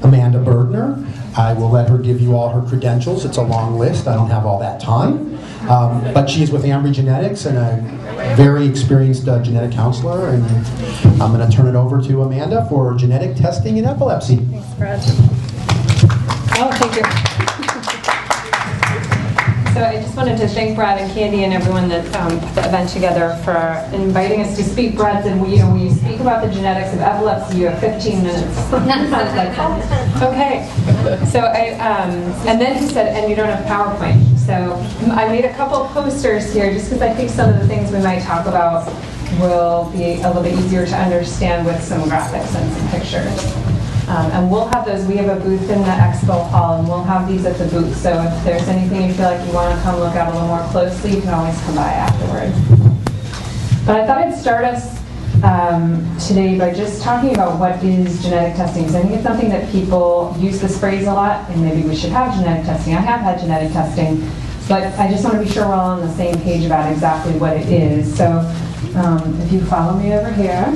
Amanda Bergner. I will let her give you all her credentials. It's a long list. I don't have all that time. But she is with Ambry Genetics and a very experienced genetic counselor. And I'm going to turn it over to Amanda for genetic testing in epilepsy. Thanks, Brad. Oh, thank you. So I just wanted to thank Brad and Candy and everyone that put the event together for inviting us to speak. Brad said, when you speak about the genetics of epilepsy, you have 15 minutes. I was like, oh, okay. So and then he said, and you don't have PowerPoint. So I made a couple posters here just because I think some of the things we might talk about will be a little bit easier to understand with some graphics and some pictures. And we'll have those. We have a booth in the expo hall, and we'll have these at the booth. So if there's anything you feel like you want to come look at a little more closely, you can always come by afterward. But I thought I'd start us today by just talking about what is genetic testing. Because I think it's something that people use this phrase a lot, and maybe we should have genetic testing. I have had genetic testing, but I just want to be sure we're all on the same page about exactly what it is. So if you follow me over here.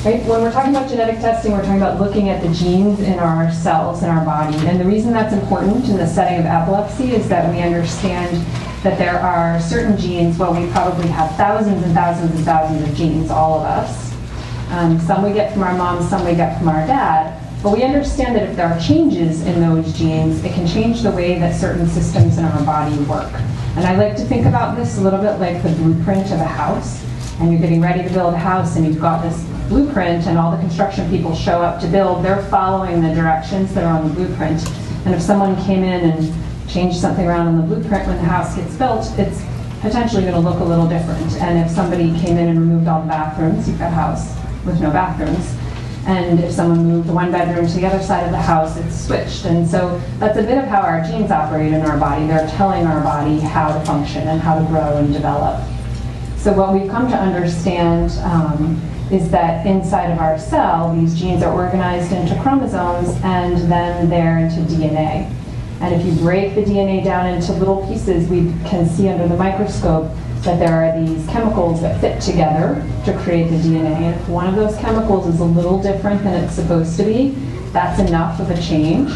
Right? When we're talking about genetic testing, we're talking about looking at the genes in our cells in our body. And the reason that's important in the setting of epilepsy is that we understand that there are certain genes, well, we probably have thousands and thousands and thousands of genes, all of us. Some we get from our mom, some we get from our dad. But we understand that if there are changes in those genes, it can change the way that certain systems in our body work. And I like to think about this a little bit like the blueprint of a house. And you're getting ready to build a house, and you've got this blueprint, and all the construction people show up to build. They're following the directions that are on the blueprint. And if someone came in and changed something around on the blueprint when the house gets built, it's potentially going to look a little different. And if somebody came in and removed all the bathrooms, you've got a house with no bathrooms. And if someone moved one bedroom to the other side of the house, it's switched. And so that's a bit of how our genes operate in our body. They're telling our body how to function and how to grow and develop. So what we've come to understand is that inside of our cell, these genes are organized into chromosomes, and then they're into DNA. And if you break the DNA down into little pieces, we can see under the microscope that there are these chemicals that fit together to create the DNA. And if one of those chemicals is a little different than it's supposed to be, that's enough of a change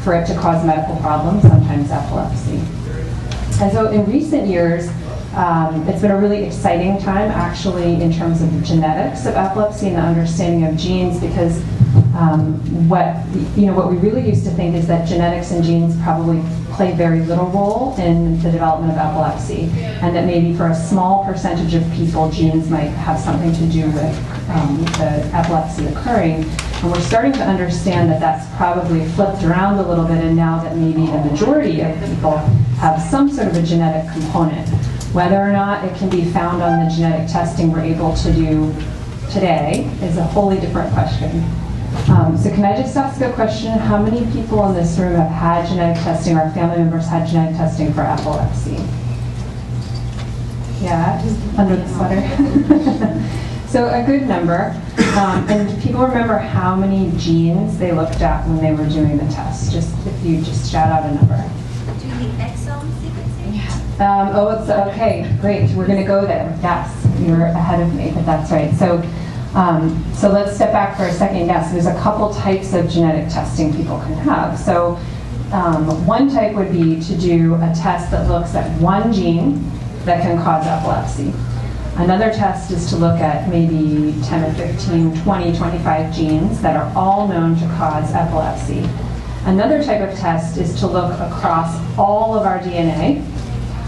for it to cause medical problems, sometimes epilepsy. And so in recent years, it's been a really exciting time, actually, in terms of the genetics of epilepsy and the understanding of genes, because what we really used to think is that genetics and genes probably play very little role in the development of epilepsy, and that maybe for a small percentage of people, genes might have something to do with the epilepsy occurring. And we're starting to understand that that's probably flipped around a little bit, and now that maybe the majority of people have some sort of a genetic component. Whether or not it can be found on the genetic testing we're able to do today is a wholly different question. So can I just ask a question? How many people in this room have had genetic testing, or family members had genetic testing for epilepsy? Yeah, just under the sweater. So a good number. And people remember how many genes they looked at when they were doing the test? Just if you just shout out a number. Do you mean exome sequencing? Yeah. It's okay. Great. We're going to go there. Yes, you're ahead of me, but that's right. So let's step back for a second. Yes, there's a couple types of genetic testing people can have. So one type would be to do a test that looks at one gene that can cause epilepsy. Another test is to look at maybe 10 or 15, 20, 25 genes that are all known to cause epilepsy. Another type of test is to look across all of our DNA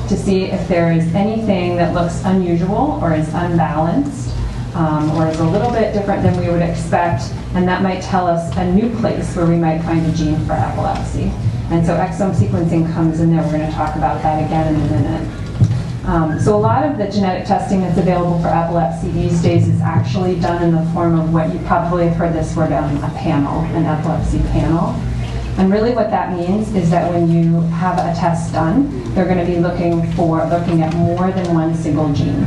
to see if there is anything that looks unusual or is unbalanced or is a little bit different than we would expect, and that might tell us a new place where we might find a gene for epilepsy. And so exome sequencing comes in there. We're going to talk about that again in a minute. So a lot of the genetic testing that's available for epilepsy these days is actually done in the form of what you probably have heard this word, a panel, an epilepsy panel. And really what that means is that when you have a test done, they're going to be looking at more than one single gene.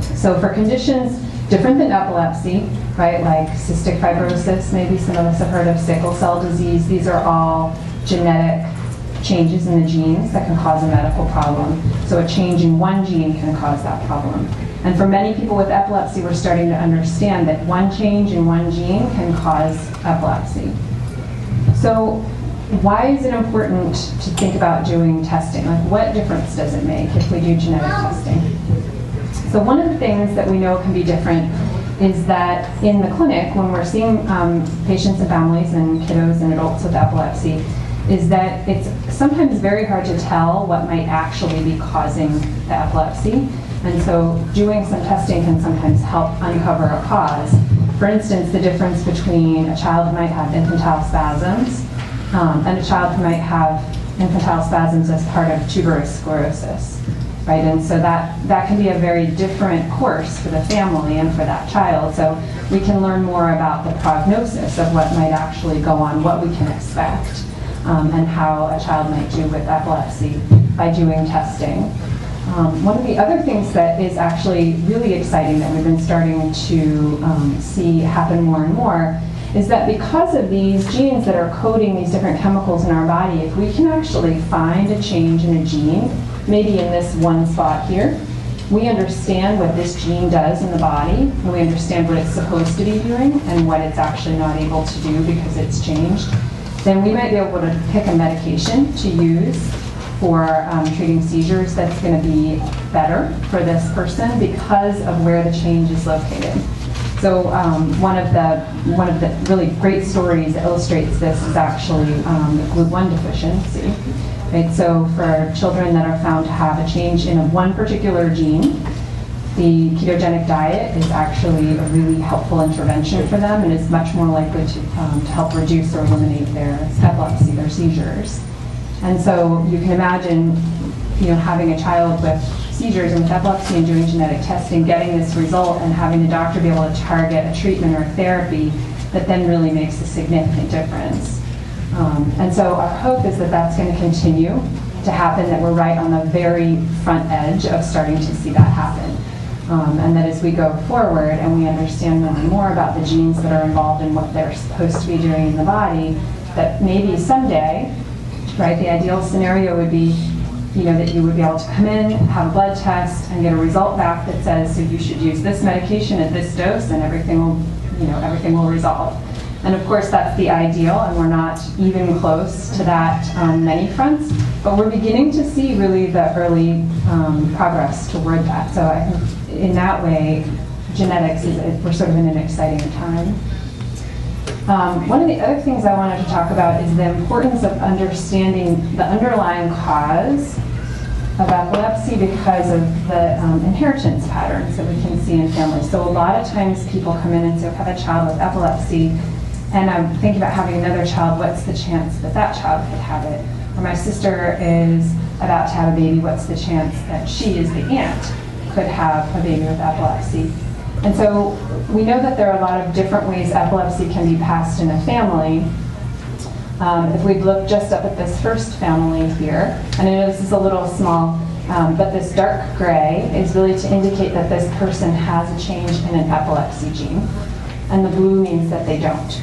So for conditions different than epilepsy, right, like cystic fibrosis, maybe some of us have heard of sickle cell disease, these are all genetic changes in the genes that can cause a medical problem. So a change in one gene can cause that problem. And for many people with epilepsy, we're starting to understand that one change in one gene can cause epilepsy. So why is it important to think about doing testing? Like, what difference does it make if we do genetic testing? So one of the things that we know can be different is that in the clinic, when we're seeing patients and families and kiddos and adults with epilepsy, is that it's sometimes very hard to tell what might actually be causing the epilepsy. And so doing some testing can sometimes help uncover a cause. For instance, the difference between a child who might have infantile spasms and a child who might have infantile spasms as part of tuberous sclerosis, right? And so that can be a very different course for the family and for that child. So we can learn more about the prognosis of what might actually go on, what we can expect, and how a child might do with epilepsy by doing testing. One of the other things that is actually really exciting that we've been starting to see happen more and more is that because of these genes that are coding these different chemicals in our body, if we can actually find a change in a gene, maybe in this one spot here, we understand what this gene does in the body, and we understand what it's supposed to be doing and what it's actually not able to do because it's changed, then we might be able to pick a medication to use for treating seizures that's going to be better for this person because of where the change is located. So one of the really great stories that illustrates this is actually the GLUT1 deficiency. Right? So for children that are found to have a change in one particular gene, the ketogenic diet is actually a really helpful intervention for them and is much more likely to help reduce or eliminate their epilepsy, their seizures. And so you can imagine, having a child with seizures and with epilepsy and doing genetic testing, getting this result and having the doctor be able to target a treatment or a therapy that then really makes a significant difference. And so our hope is that that's going to continue to happen, that we're right on the very front edge of starting to see that happen. And that as we go forward and we understand more and more about the genes that are involved in what they're supposed to be doing in the body, that maybe someday, right, the ideal scenario would be, that you would be able to come in, have a blood test, and get a result back that says, so you should use this medication at this dose, and everything will resolve. And of course, that's the ideal, and we're not even close to that on many fronts, but we're beginning to see really the early progress toward that. So I think in that way, genetics we're sort of in an exciting time. One of the other things I wanted to talk about is the importance of understanding the underlying cause of epilepsy because of the inheritance patterns that we can see in families. So a lot of times people come in and say, I have a child with epilepsy, and I'm thinking about having another child, what's the chance that that child could have it? Or my sister is about to have a baby, what's the chance that she, as the aunt, could have a baby with epilepsy? And so we know that there are a lot of different ways epilepsy can be passed in a family. If we look just up at this first family here, and I know this is a little small, but this dark gray is really to indicate that this person has a change in an epilepsy gene, and the blue means that they don't.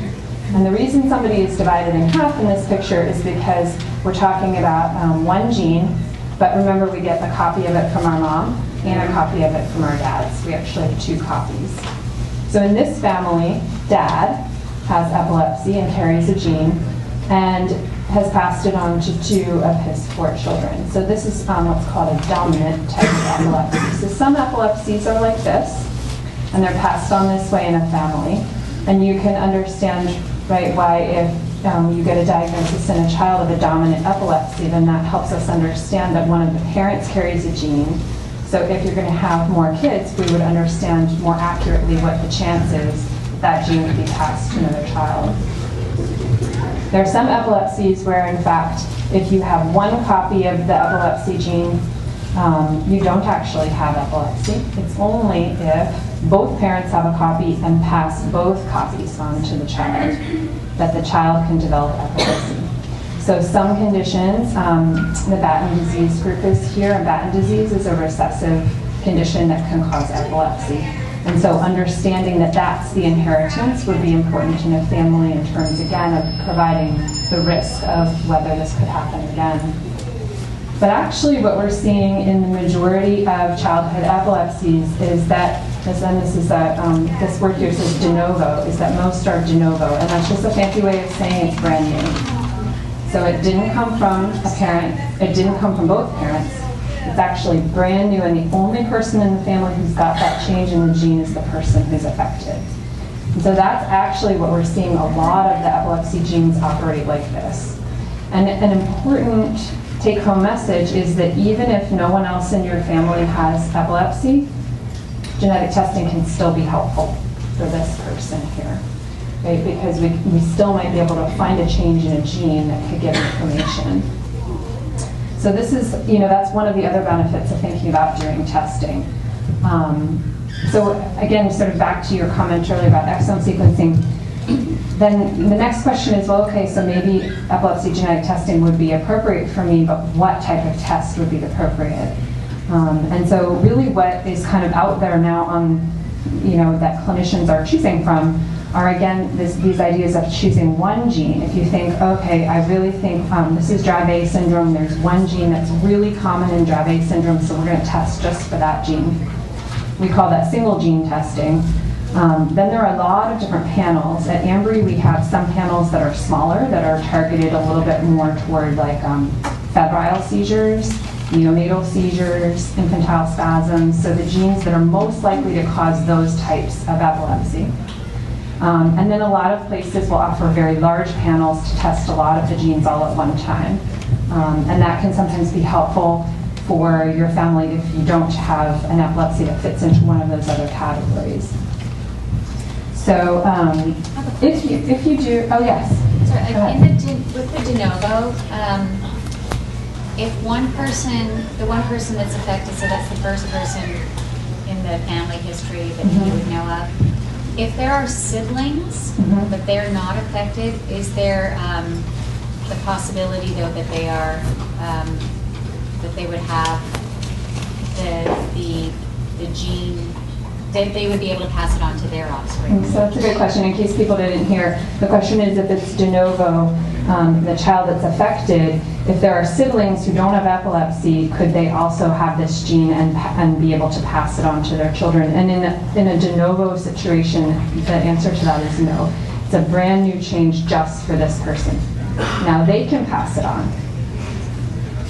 And the reason somebody is divided in half in this picture is because we're talking about one gene, but remember we get a copy of it from our mom and a copy of it from our dads. We actually have 2 copies. So in this family, dad has epilepsy and carries a gene and has passed it on to 2 of his 4 children. So this is what's called a dominant type of epilepsy. So some epilepsies are like this, and they're passed on this way in a family. And you can understand, right, why if you get a diagnosis in a child of a dominant epilepsy, then that helps us understand that one of the parents carries a gene. So if you're going to have more kids, we would understand more accurately what the chance is that gene could be passed to another child. There are some epilepsies where, in fact, if you have 1 copy of the epilepsy gene, you don't actually have epilepsy. It's only if both parents have a copy and pass both copies on to the child that the child can develop epilepsy. So some conditions, the Batten disease group is here, and Batten disease is a recessive condition that can cause epilepsy. And so understanding that that's the inheritance would be important in a family in terms, again, of providing the risk of whether this could happen again. But actually what we're seeing in the majority of childhood epilepsies is that, this word here says de novo, is that most are de novo, and that's just a fancy way of saying it's brand new. So it didn't come from a parent, it didn't come from both parents. It's actually brand new, and the only person in the family who's got that change in the gene is the person who's affected. And so that's actually what we're seeing. A lot of the epilepsy genes operate like this. And an important take-home message is that even if no one else in your family has epilepsy, genetic testing can still be helpful for this person here, right? Because we still might be able to find a change in a gene that could give information. So this is, that's one of the other benefits of thinking about doing testing. So again, sort of back to your comment earlier about exome sequencing, then the next question is, well, okay, so maybe epilepsy genetic testing would be appropriate for me, but what type of test would be appropriate? And so really what is kind of out there now on, that clinicians are choosing from are, again, these ideas of choosing one gene. If you think, okay, I really think this is Dravet syndrome, there's one gene that's really common in Dravet syndrome, so we're going to test just for that gene. We call that single gene testing. Then there are a lot of different panels. At Ambry, we have some panels that are smaller, that are targeted a little bit more toward like febrile seizures, neonatal seizures, infantile spasms, so the genes that are most likely to cause those types of epilepsy. And then a lot of places will offer very large panels to test a lot of the genes all at one time. And that can sometimes be helpful for your family if you don't have an epilepsy that fits into one of those other categories. So if you do, oh yes. Sorry, with the de novo, if the one person that's affected, so that's the first person in the family history that you would know of, if there are siblings, but they're not affected, is there the possibility, though, that they are that they would have the gene, that they would be able to pass it on to their offspring? So that's a good question. In case people didn't hear, the question is if it's de novo, the child that's affected, if there are siblings who don't have epilepsy, could they also have this gene and be able to pass it on to their children? And in a de novo situation, the answer to that is no. It's a brand new change just for this person. Now they can pass it on.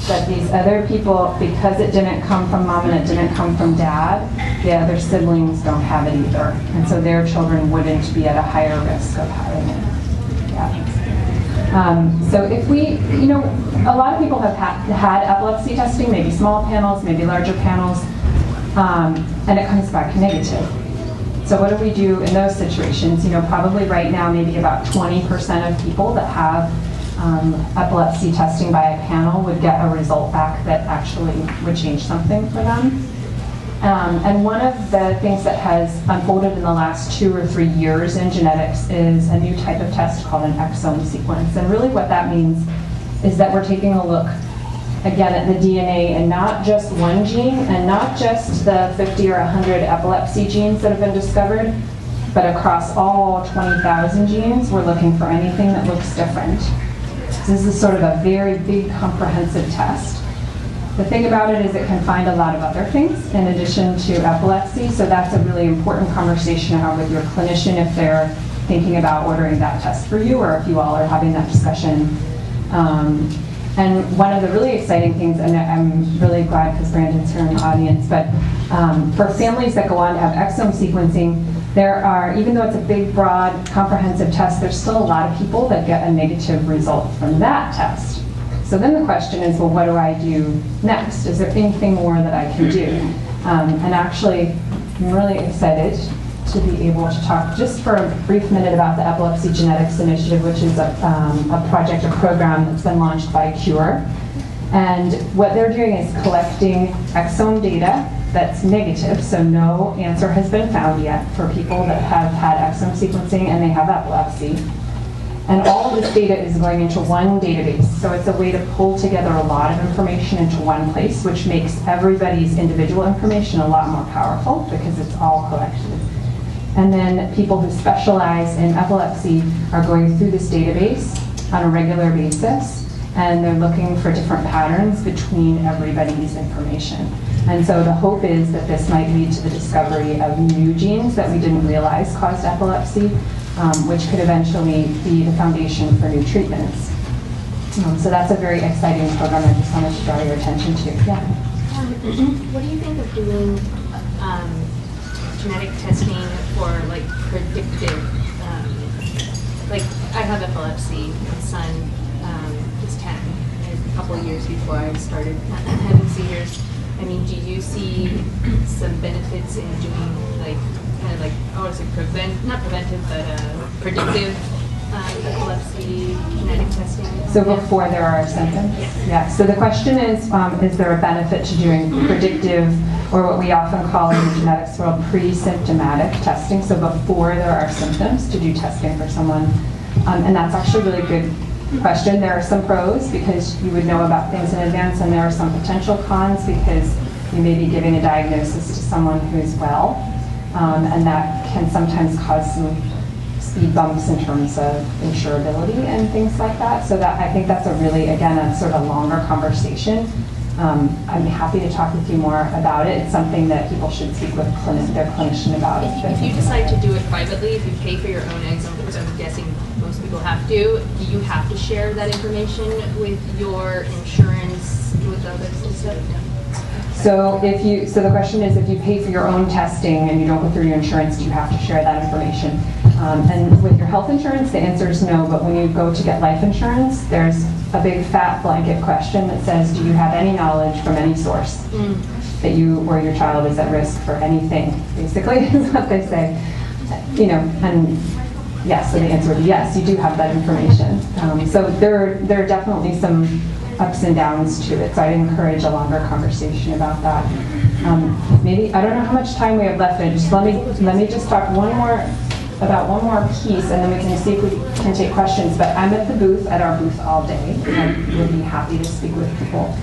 But these other people, because it didn't come from mom and it didn't come from dad, the other siblings don't have it either. And so their children wouldn't be at a higher risk of having it. Yeah. So if we, a lot of people have had epilepsy testing, maybe small panels, maybe larger panels, and it comes back negative. So what do we do in those situations? Probably right now, maybe about 20% of people that have epilepsy testing by a panel would get a result back that actually would change something for them. And one of the things that has unfolded in the last 2 or 3 years in genetics is a new type of test called an exome sequence. And really what that means is that we're taking a look again at the DNA and not just one gene and not just the 50 or 100 epilepsy genes that have been discovered, but across all 20,000 genes, we're looking for anything that looks different. This is sort of a very big, comprehensive test. The thing about it is it can find a lot of other things in addition to epilepsy, so that's a really important conversation to have with your clinician if they're thinking about ordering that test for you or if you all are having that discussion. And one of the really exciting things, and I'm really glad because Brandon's here in the audience, but for families that go on to have exome sequencing, there are, even though it's a big, broad, comprehensive test, there's still a lot of people that get a negative result from that test. So then the question is, well, what do I do next? Is there anything more that I can do? And actually, I'm really excited to be able to talk just for a brief minute about the Epilepsy Genetics Initiative, which is a project, a program that's been launched by Cure. And what they're doing is collecting exome data that's negative, so no answer has been found yet for people that have had exome sequencing and they have epilepsy. And all of this data is going into one database. So it's a way to pull together a lot of information into one place, which makes everybody's individual information a lot more powerful because it's all collected. And then people who specialize in epilepsy are going through this database on a regular basis, and they're looking for different patterns between everybody's information. And so the hope is that this might lead to the discovery of new genes that we didn't realize caused epilepsy, which could eventually be the foundation for new treatments. So that's a very exciting program I just wanted to draw your attention to. Yeah. What do you think of doing genetic testing for like predictive, like I have epilepsy, my son is 10, a couple of years before I started having seizures. I mean, do you see some benefits in doing like, kind of like, I want to say not preventive, but predictive epilepsy genetic testing? So before there are symptoms? Yeah. So the question is there a benefit to doing predictive, or what we often call in the genetics world, pre-symptomatic testing, so before there are symptoms, to do testing for someone? And that's actually a really good question. There are some pros because you would know about things in advance, and there are some potential cons because you may be giving a diagnosis to someone who's well, and that can sometimes cause some speed bumps in terms of insurability and things like that. So that, I think that's a really, again, a sort of longer conversation. I'm happy to talk with you more about it. It's something that people should speak with their clinician about. If you decide to do it privately, if you pay for your own exome, which I'm guessing most people have to, do you have to share that information with your insurance, with others and stuff? So the question is, if you pay for your own testing and you don't go through your insurance, do you have to share that information? And with your health insurance, the answer is no, but when you go to get life insurance, there's a big fat blanket question that says, do you have any knowledge from any source that you or your child is at risk for anything, basically, is what they say. You know, and yes, so the answer would be yes, you do have that information. So there are definitely some ups and downs to it, so I'd encourage a longer conversation about that. Maybe, I don't know how much time we have left, and just let me just talk about one more piece, and then we can see if we can take questions. But I'm at our booth all day. I would be happy to speak with people.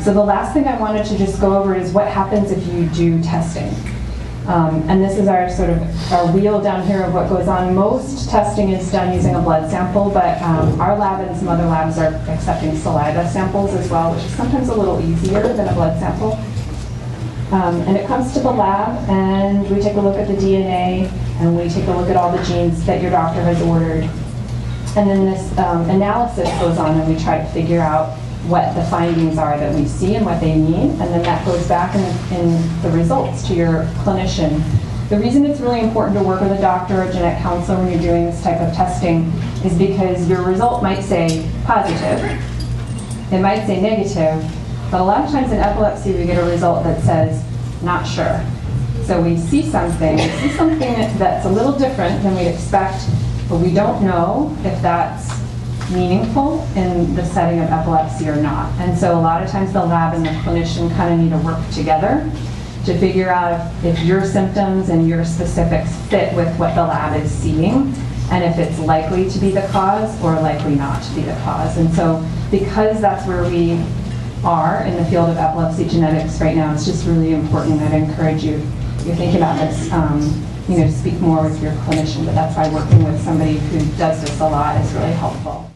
So the last thing I wanted to just go over is what happens if you do testing. And this is our sort of our wheel down here of what goes on. Most testing is done using a blood sample, but our lab and some other labs are accepting saliva samples as well, which is sometimes a little easier than a blood sample. And it comes to the lab, and we take a look at the DNA, and we take a look at all the genes that your doctor has ordered. And then this analysis goes on, and we try to figure out what the findings are that we see and what they mean, and then that goes back in the results to your clinician. The reason it's really important to work with a doctor or a genetic counselor when you're doing this type of testing is because your result might say positive, it might say negative, but a lot of times in epilepsy we get a result that says not sure. So we see something that's a little different than we'd expect, but we don't know if that's meaningful in the setting of epilepsy or not. And so a lot of times the lab and the clinician kind of need to work together to figure out if your symptoms and your specifics fit with what the lab is seeing, and if it's likely to be the cause or likely not to be the cause. And so because that's where we are in the field of epilepsy genetics right now, it's just really important. I'd encourage you, if you're thinking about this, to speak more with your clinician, but that's why working with somebody who does this a lot is really helpful.